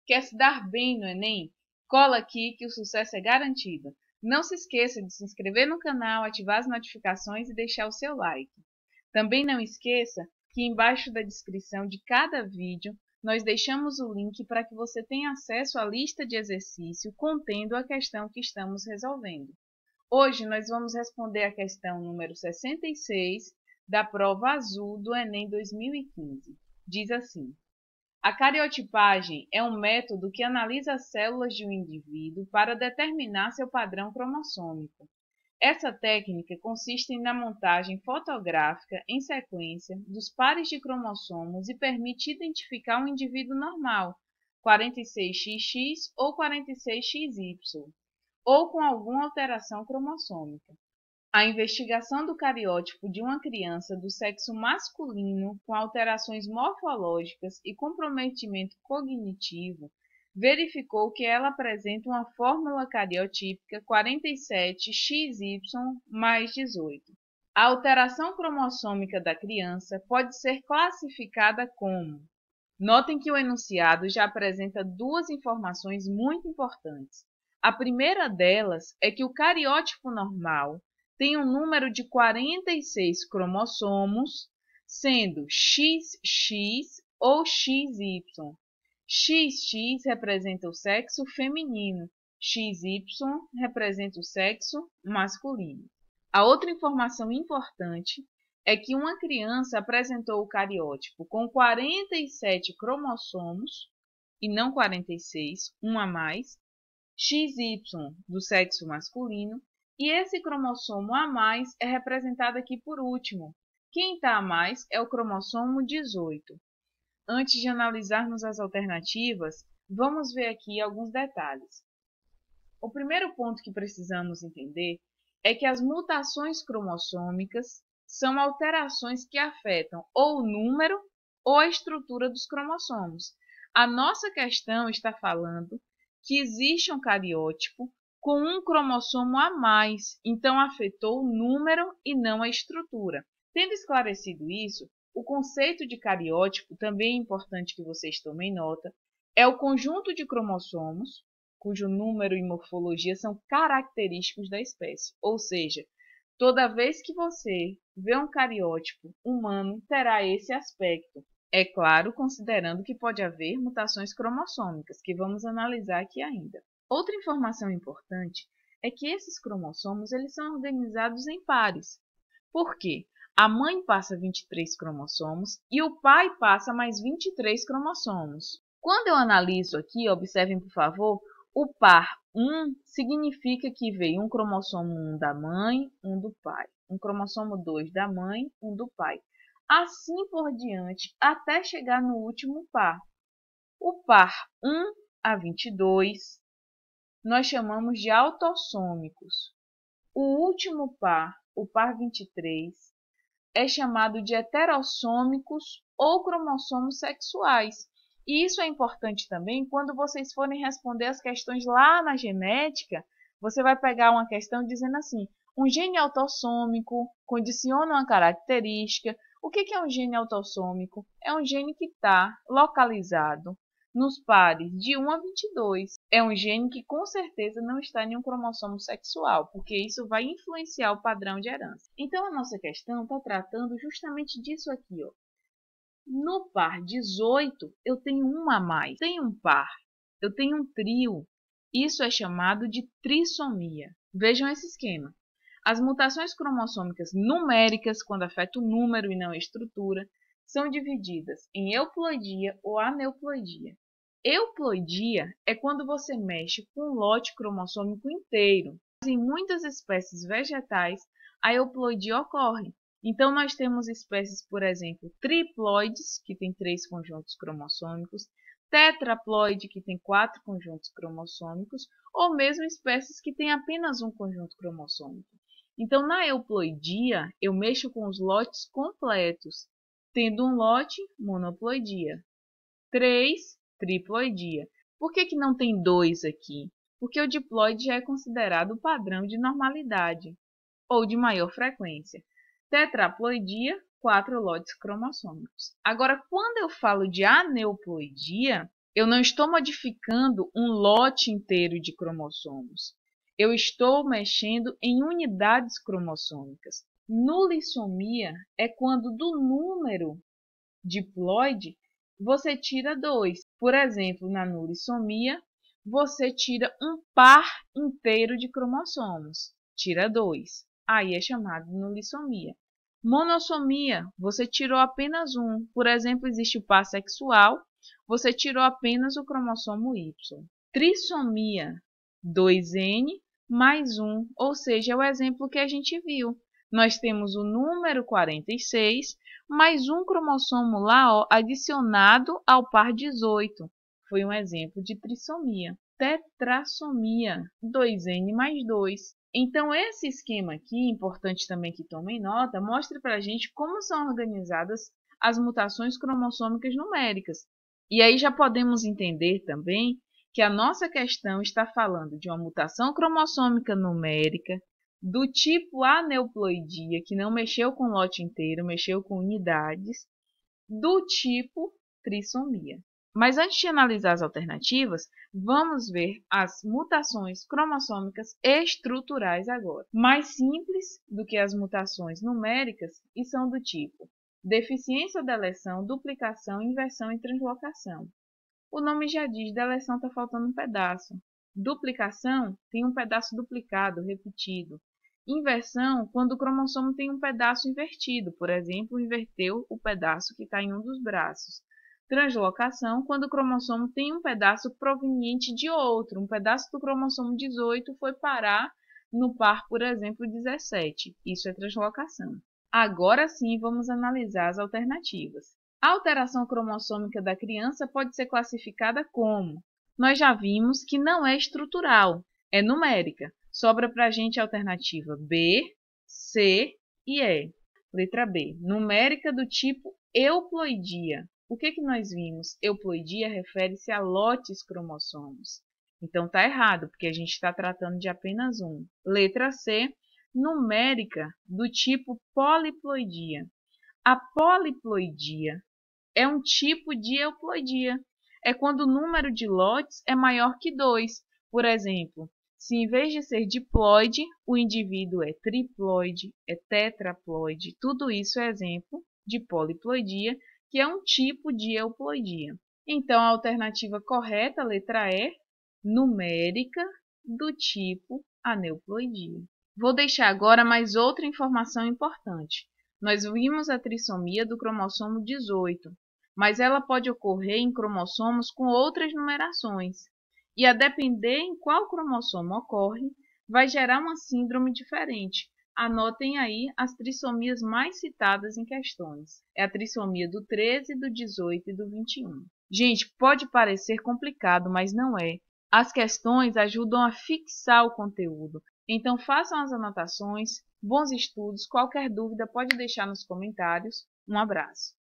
Quer se dar bem no Enem? Cola aqui que o sucesso é garantido. Não se esqueça de se inscrever no canal, ativar as notificações e deixar o seu like. Também não esqueça que embaixo da descrição de cada vídeo nós deixamos o link para que você tenha acesso à lista de exercício contendo a questão que estamos resolvendo. Hoje nós vamos responder a questão número 66 da prova azul do Enem 2015. Diz assim: a cariotipagem é um método que analisa as células de um indivíduo para determinar seu padrão cromossômico. Essa técnica consiste na montagem fotográfica em sequência dos pares de cromossomos e permite identificar um indivíduo normal, 46XX ou 46XY, ou com alguma alteração cromossômica. A investigação do cariótipo de uma criança do sexo masculino com alterações morfológicas e comprometimento cognitivo verificou que ela apresenta uma fórmula cariotípica 47XY mais 18. A alteração cromossômica da criança pode ser classificada como... Notem que o enunciado já apresenta duas informações muito importantes. A primeira delas é que o cariótipo normal tem um número de 46 cromossomos, sendo XX ou XY. XX representa o sexo feminino, XY representa o sexo masculino. A outra informação importante é que uma criança apresentou o cariótipo com 47 cromossomos, e não 46, um a mais, XY do sexo masculino, e esse cromossomo a mais é representado aqui por último. Quem está a mais é o cromossomo 18. Antes de analisarmos as alternativas, vamos ver aqui alguns detalhes. O primeiro ponto que precisamos entender é que as mutações cromossômicas são alterações que afetam ou o número ou a estrutura dos cromossomos. A nossa questão está falando que existe um cariótipo com um cromossomo a mais, então afetou o número e não a estrutura. Tendo esclarecido isso, o conceito de cariótipo, também é importante que vocês tomem nota, é o conjunto de cromossomos, cujo número e morfologia são característicos da espécie, ou seja, toda vez que você vê um cariótipo humano, terá esse aspecto. É claro, considerando que pode haver mutações cromossômicas, que vamos analisar aqui ainda. Outra informação importante é que esses cromossomos eles são organizados em pares. Por quê? A mãe passa 23 cromossomos e o pai passa mais 23 cromossomos. Quando eu analiso aqui, observem por favor, o par 1 significa que veio um cromossomo 1 da mãe, um do pai. Um cromossomo 2 da mãe, um do pai. Assim por diante, até chegar no último par. O par 1 a 22 nós chamamos de autossômicos. O último par, o par 23, é chamado de heterossômicos ou cromossomos sexuais. E isso é importante também quando vocês forem responder as questões lá na genética, você vai pegar uma questão dizendo assim, um gene autossômico condiciona uma característica. O que é um gene autossômico? É um gene que está localizado nos pares de 1 a 22. É um gene que com certeza não está em um cromossomo sexual, porque isso vai influenciar o padrão de herança. Então, a nossa questão está tratando justamente disso aqui. Ó. No par 18, eu tenho um a mais. Tenho um par, eu tenho um trio. Isso é chamado de trissomia. Vejam esse esquema. As mutações cromossômicas numéricas, quando afetam o número e não a estrutura, são divididas em euploidia ou aneuploidia. Euploidia é quando você mexe com um lote cromossômico inteiro. Em muitas espécies vegetais, a euploidia ocorre. Então, nós temos espécies, por exemplo, triploides, que tem 3 conjuntos cromossômicos, tetraploide, que tem 4 conjuntos cromossômicos, ou mesmo espécies que têm apenas um conjunto cromossômico. Então, na euploidia, eu mexo com os lotes completos, tendo um lote, monoploidia. 3, triploidia. Por que não tem 2 aqui? Porque o diploide já é considerado o padrão de normalidade, ou de maior frequência. Tetraploidia, 4 lotes cromossômicos. Agora, quando eu falo de aneuploidia, Eu não estou modificando um lote inteiro de cromossomos. Eu estou mexendo em unidades cromossômicas. Nulissomia é quando do número diploide você tira 2. Por exemplo, na nulissomia, você tira um par inteiro de cromossomos, tira 2. Aí é chamado de nulissomia. Monossomia, você tirou apenas um. Por exemplo, existe o par sexual, você tirou apenas o cromossomo Y. Trissomia, 2N mais 1, ou seja, é o exemplo que a gente viu. Nós temos o número 46 mais um cromossomo lá, ó, adicionado ao par 18. Foi um exemplo de trissomia. Tetrassomia, 2N mais 2. Então, esse esquema aqui, importante também que tomem nota, mostra para a gente como são organizadas as mutações cromossômicas numéricas. E aí já podemos entender também que a nossa questão está falando de uma mutação cromossômica numérica do tipo aneuploidia, que não mexeu com o lote inteiro, mexeu com unidades, do tipo trissomia. Mas antes de analisar as alternativas, vamos ver as mutações cromossômicas estruturais agora. Mais simples do que as mutações numéricas e são do tipo deficiência ou deleção, duplicação, inversão e translocação. O nome já diz, deleção está faltando um pedaço. Duplicação tem um pedaço duplicado, repetido. Inversão, quando o cromossomo tem um pedaço invertido, por exemplo, inverteu o pedaço que está em um dos braços. Translocação, quando o cromossomo tem um pedaço proveniente de outro. Um pedaço do cromossomo 18 foi parar no par, por exemplo, 17. Isso é translocação. Agora sim, vamos analisar as alternativas. A alteração cromossômica da criança pode ser classificada como? Nós já vimos que não é estrutural, é numérica. Sobra para a gente a alternativa B, C e E. Letra B, numérica do tipo euploidia. O que nós vimos? Euploidia refere-se a lotes cromossomos. Então está errado, porque a gente está tratando de apenas um. Letra C, numérica do tipo poliploidia. A poliploidia é um tipo de euploidia. É quando o número de lotes é maior que 2. Por exemplo, se em vez de ser diploide, o indivíduo é triploide, é tetraploide, tudo isso é exemplo de poliploidia, que é um tipo de euploidia. Então, a alternativa correta, letra E, numérica do tipo aneuploidia. Vou deixar agora mais outra informação importante. Nós vimos a trissomia do cromossomo 18, mas ela pode ocorrer em cromossomos com outras numerações. E a depender em qual cromossomo ocorre, vai gerar uma síndrome diferente. Anotem aí as trissomias mais citadas em questões. É a trissomia do 13, do 18 e do 21. Gente, pode parecer complicado, mas não é. As questões ajudam a fixar o conteúdo. Então, façam as anotações, bons estudos. Qualquer dúvida pode deixar nos comentários. Um abraço.